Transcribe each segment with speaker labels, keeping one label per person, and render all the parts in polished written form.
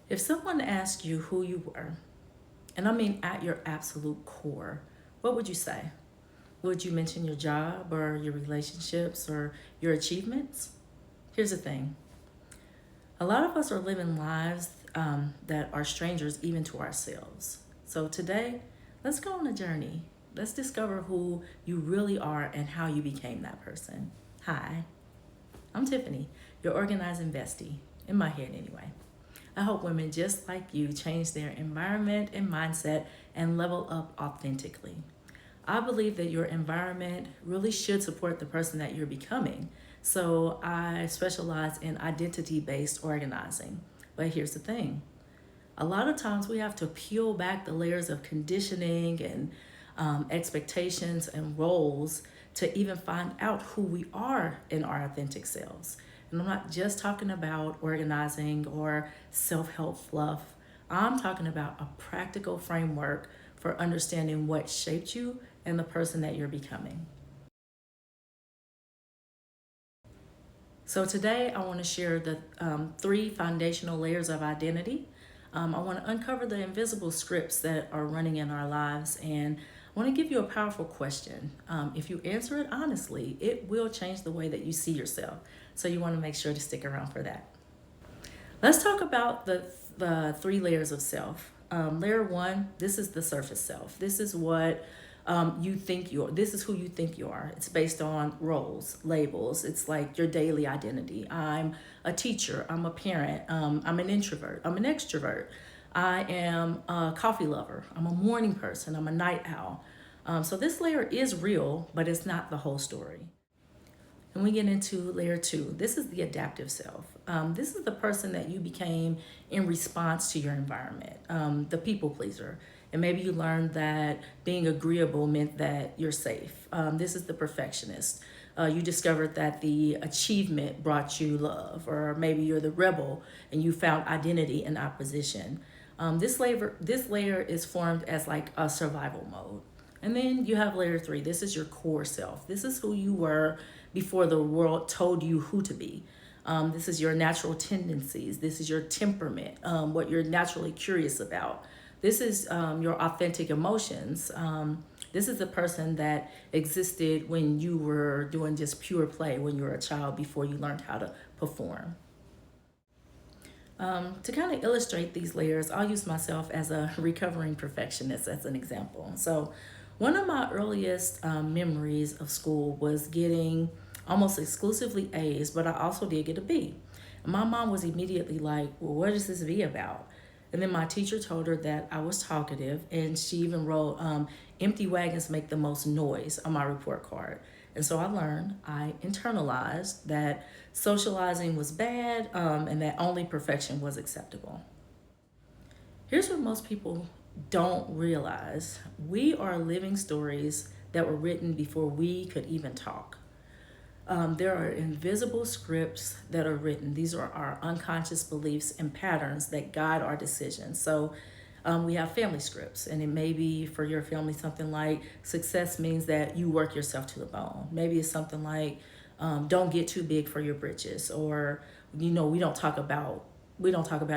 Speaker 1: If someone asked you who you were, and I mean at your absolute core, what would you say? Would you mention your job or your relationships or your achievements? Here's the thing, a lot of us are living lives that are strangers even to ourselves. So today, let's go on a journey. Let's discover who you really are and how you became that person. Hi, I'm Tiffany, your organizing bestie, in my head anyway. I hope women just like you change their environment and mindset and level up authentically. I believe that your environment really should support the person that you're becoming. So I specialize in identity based organizing. But here's the thing, a lot of times we have to peel back the layers of conditioning and expectations and roles to even find out who we are in our authentic selves. And I'm not just talking about organizing or self help fluff, I'm talking about a practical framework for understanding what shaped you and the person that you're becoming. So today I want to share the three foundational layers of identity. I want to uncover the invisible scripts that are running in our lives, and I want to give you a powerful question. If you answer it honestly, it will change the way that you see yourself. So you want to make sure to stick around for that. Let's talk about the three layers of self. Layer one, this is the surface self. This is what you think you are. This is who you think you are. It's based on roles, labels. It's like your daily identity. I'm a teacher. I'm a parent. I'm an introvert. I'm an extrovert. I am a coffee lover. I'm a morning person. I'm a night owl. So this layer is real, but it's not the whole story. And we get into layer two. This is the adaptive self. This is the person that you became in response to your environment, the people pleaser. And maybe you learned that being agreeable meant that you're safe. This is the perfectionist. You discovered that the achievement brought you love, or maybe you're the rebel and you found identity in opposition. This layer is formed as like a survival mode. And then you have layer three. This is your core self. This is who you were before the world told you who to be. This is your natural tendencies. This is your temperament, what you're naturally curious about. This is your authentic emotions. This is the person that existed when you were doing just pure play when you were a child before you learned how to perform. To kind of illustrate these layers, I'll use myself as a recovering perfectionist as an example. So, one of my earliest memories of school was getting almost exclusively A's, but I also did get a B. And my mom was immediately like, "Well, what is this B about?" And then my teacher told her that I was talkative, and she even wrote, "Empty wagons make the most noise" on my report card. And so I internalized that socializing was bad, and that only perfection was acceptable. Here's what most people don't realize, we are living stories that were written before we could even talk. There are invisible scripts that are written. These are our unconscious beliefs and patterns that guide our decisions. So we have family scripts, and it may be for your family something like success means that you work yourself to the bone. Maybe it's something like don't get too big for your britches, or we don't talk about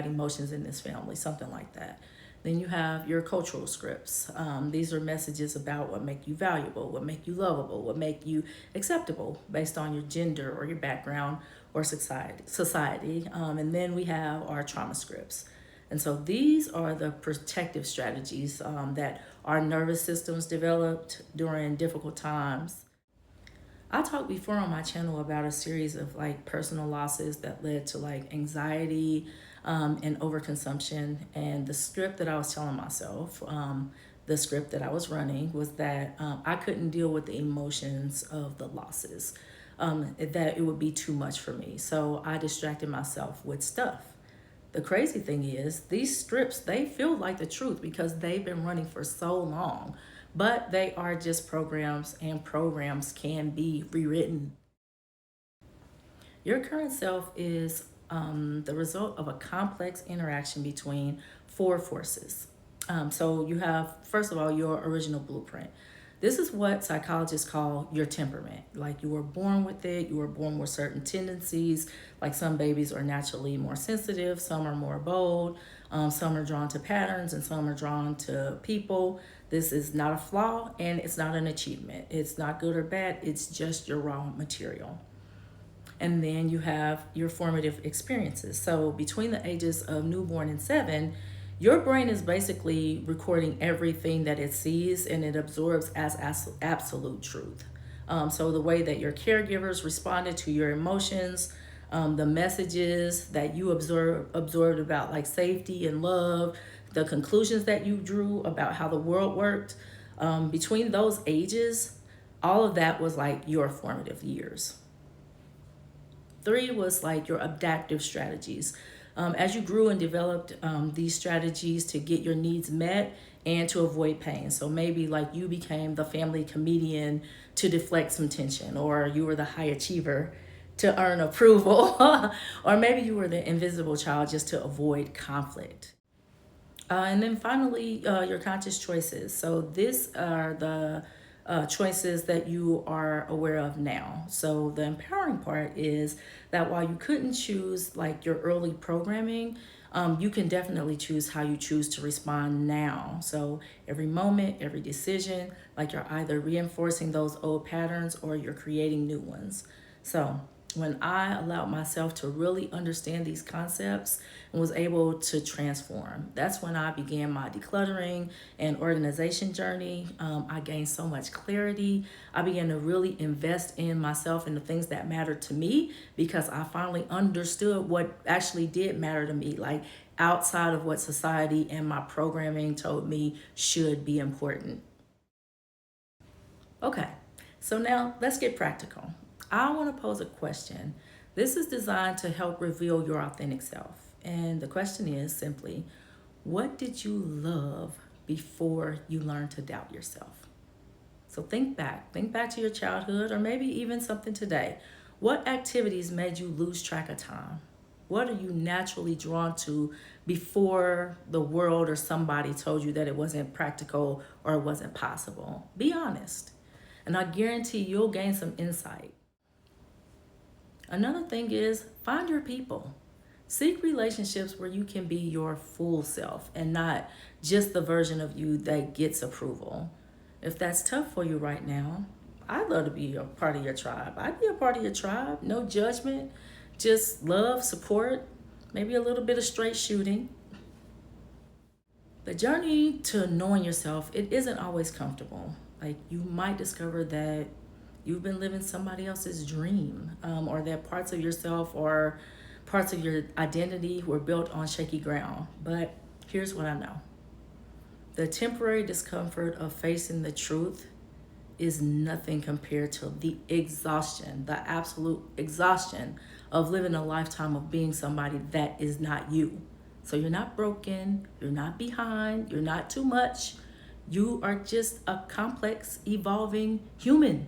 Speaker 1: emotions in this family, something like that. Then you have your cultural scripts. These are messages about what make you valuable, what make you lovable, what make you acceptable based on your gender or your background or society. And then we have our trauma scripts. And so these are the protective strategies that our nervous systems developed during difficult times. I talked before on my channel about a series of like personal losses that led to like anxiety and overconsumption. And the script that I was telling myself, the script that I was running was that I couldn't deal with the emotions of the losses, that it would be too much for me. So I distracted myself with stuff. The crazy thing is, these strips, they feel like the truth because they've been running for so long, but they are just programs, and programs can be rewritten. Your current self is the result of a complex interaction between four forces. So you have, first of all, your original blueprint. This is what psychologists call your temperament. Like you were born with it, you were born with certain tendencies. Like some babies are naturally more sensitive, some are more bold, some are drawn to patterns, and some are drawn to people. This is not a flaw and it's not an achievement. It's not good or bad, it's just your raw material. And then you have your formative experiences. So between the ages of newborn and 7, your brain is basically recording everything that it sees and it absorbs as absolute truth. So the way that your caregivers responded to your emotions, the messages that you absorbed about like safety and love, the conclusions that you drew about how the world worked, between those ages, all of that was like your formative years. 3 was like your adaptive strategies. As you grew and developed these strategies to get your needs met and to avoid pain. So maybe like you became the family comedian to deflect some tension, or you were the high achiever to earn approval, or maybe you were the invisible child just to avoid conflict. And then finally, your conscious choices. So these are the choices that you are aware of now. So the empowering part is that while you couldn't choose like your early programming, you can definitely choose how you choose to respond now. So every moment, every decision, like you're either reinforcing those old patterns or you're creating new ones. So when I allowed myself to really understand these concepts and was able to transform, that's when I began my decluttering and organization journey. I gained so much clarity. I began to really invest in myself and the things that mattered to me because I finally understood what actually did matter to me, like outside of what society and my programming told me should be important. Okay, so now let's get practical. I want to pose a question. This is designed to help reveal your authentic self. And the question is simply, what did you love before you learned to doubt yourself? So think back. Think back to your childhood or maybe even something today. What activities made you lose track of time? What are you naturally drawn to before the world or somebody told you that it wasn't practical or it wasn't possible? Be honest. And I guarantee you'll gain some insight. Another thing is find your people. Seek relationships where you can be your full self and not just the version of you that gets approval. If that's tough for you right now, I'd love to be a part of your tribe. I'd be a part of your tribe. No judgment, just love, support, maybe a little bit of straight shooting. The journey to knowing yourself, it isn't always comfortable. Like you might discover that you've been living somebody else's dream, or that parts of yourself or parts of your identity were built on shaky ground. But here's what I know. The temporary discomfort of facing the truth is nothing compared to the exhaustion, the absolute exhaustion of living a lifetime of being somebody that is not you. So you're not broken, you're not behind, you're not too much. You are just a complex, evolving human.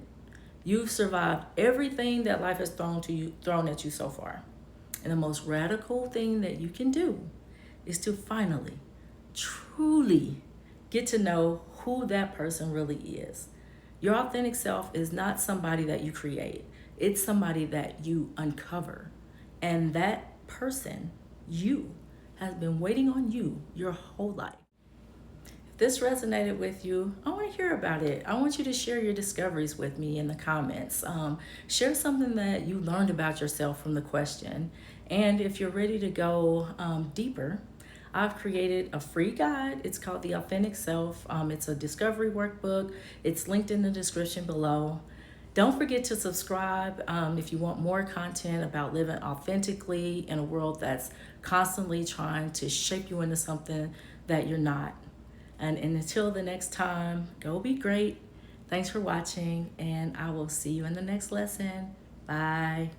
Speaker 1: You've survived everything that life has thrown at you so far. And the most radical thing that you can do is to finally, truly get to know who that person really is. Your authentic self is not somebody that you create. It's somebody that you uncover. And that person, you, has been waiting on you your whole life. If this resonated with you, I want to hear about it. I want you to share your discoveries with me in the comments. Share something that you learned about yourself from the question. And if you're ready to go deeper, I've created a free guide. It's called The Authentic Self. It's a discovery workbook. It's linked in the description below. Don't forget to subscribe if you want more content about living authentically in a world that's constantly trying to shape you into something that you're not. And until the next time, go be great. Thanks for watching, and I will see you in the next lesson. Bye.